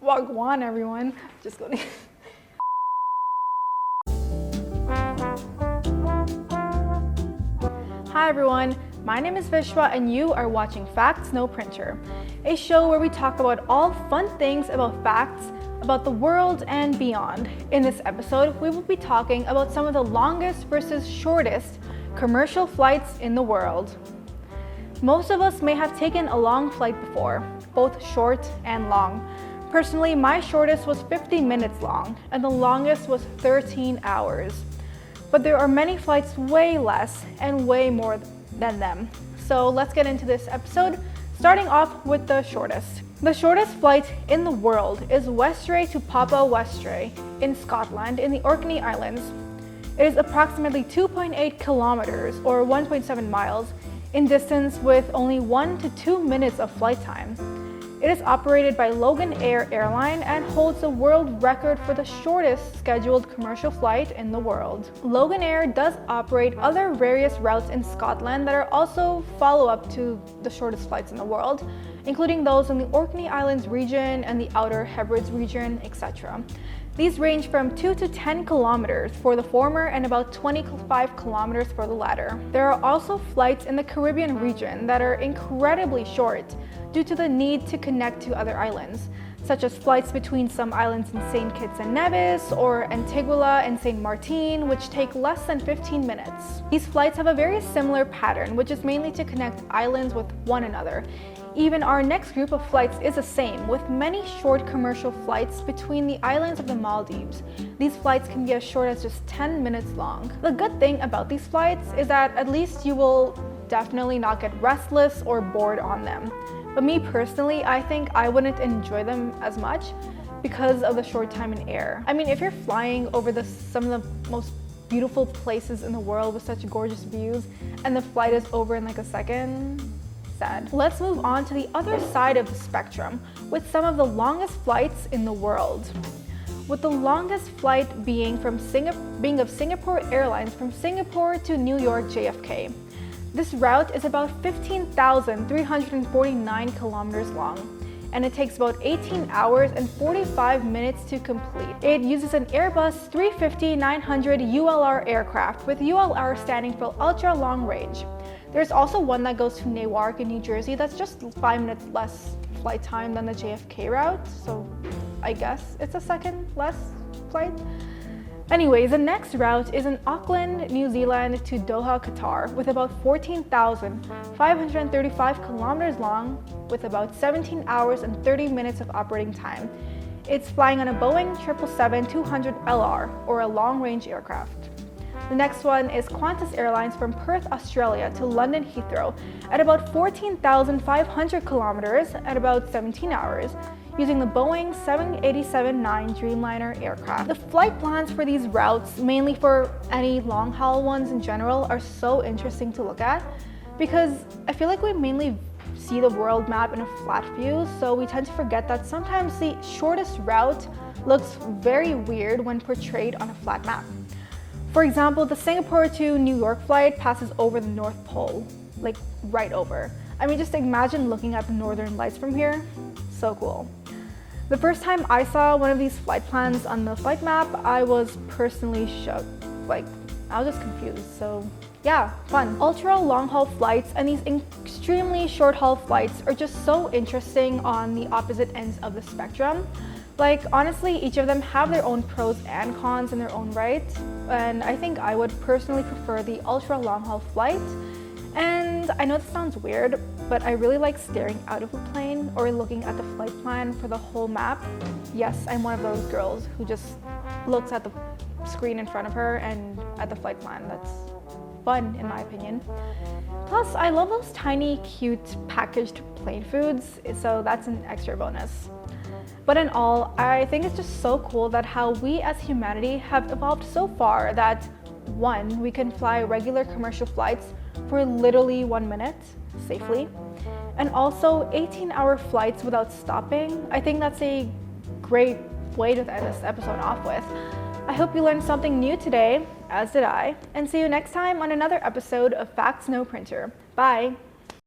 Wagwan, everyone. Just kidding. Hi everyone, my name is Vishwa and you are watching Facts No Printer, a show where we talk about all fun things about facts, about the world and beyond. In this episode, we will be talking about some of the longest versus shortest commercial flights in the world. Most of us may have taken a long flight before, both short and long. Personally, my shortest was 50 minutes long and the longest was 13 hours. But there are many flights way less and way more than them. So let's get into this episode, starting off with the shortest. The shortest flight in the world is Westray to Papa Westray in Scotland in the Orkney Islands. It is approximately 2.8 kilometers or 1.7 miles in distance with only 1 to 2 minutes of flight time. It is operated by Logan Air Airline and holds the world record for the shortest scheduled commercial flight in the world. Logan Air does operate other various routes in Scotland that are also follow-up to the shortest flights in the world, including those in the Orkney Islands region and the Outer Hebrides region, etc. These range from 2 to 10 kilometers for the former and about 25 kilometers for the latter. There are also flights in the Caribbean region that are incredibly short due to the need to connect to other islands, such as flights between some islands in St. Kitts and Nevis or Antigua and St. Martin, which take less than 15 minutes. These flights have a very similar pattern, which is mainly to connect islands with one another. Even our next group of flights is the same, with many short commercial flights between the islands of the Maldives. These flights can be as short as just 10 minutes long. The good thing about these flights is that at least you will definitely not get restless or bored on them. But me personally, I think I wouldn't enjoy them as much because of the short time in air. I mean, if you're flying over some of the most beautiful places in the world with such gorgeous views and the flight is over in like a second, sad. Let's move on to the other side of the spectrum with some of the longest flights in the world. With the longest flight being of Singapore Airlines from Singapore to New York JFK. This route is about 15,349 kilometers long, and it takes about 18 hours and 45 minutes to complete. It uses an Airbus 350-900 ULR aircraft, with ULR standing for ultra long range. There's also one that goes to Newark in New Jersey that's just 5 minutes less flight time than the JFK route, so I guess it's a second less flight. Anyways, the next route is in Auckland, New Zealand to Doha, Qatar, with about 14,535 kilometers long, with about 17 hours and 30 minutes of operating time. It's flying on a Boeing 777-200LR, or a long-range aircraft. The next one is Qantas Airlines from Perth, Australia to London Heathrow at about 14,500 kilometers at about 17 hours, using the Boeing 787-9 Dreamliner aircraft. The flight plans for these routes, mainly for any long-haul ones in general, are so interesting to look at because I feel like we mainly see the world map in a flat view, so we tend to forget that sometimes the shortest route looks very weird when portrayed on a flat map. For example, the Singapore to New York flight passes over the North Pole, like right over. I mean, just imagine looking at the Northern Lights from here. So cool. The first time I saw one of these flight plans on the flight map, I was personally shook. Like, I was just confused. So yeah, fun. Ultra long-haul flights and these extremely short-haul flights are just so interesting on the opposite ends of the spectrum. Like, honestly, each of them have their own pros and cons in their own right, and I think I would personally prefer the ultra long-haul flight. And I know this sounds weird, but I really like staring out of a plane or looking at the flight plan for the whole map. Yes, I'm one of those girls who just looks at the screen in front of her and at the flight plan. That's fun, in my opinion. Plus, I love those tiny, cute, packaged plane foods, so that's an extra bonus. But in all, I think it's just so cool that how we as humanity have evolved so far that, one, we can fly regular commercial flights for literally 1 minute safely, and also 18-hour flights without stopping. I think that's a great way to end this episode off with. I hope you learned something new today, as did I, and see you next time on another episode of Facts No Printer. Bye!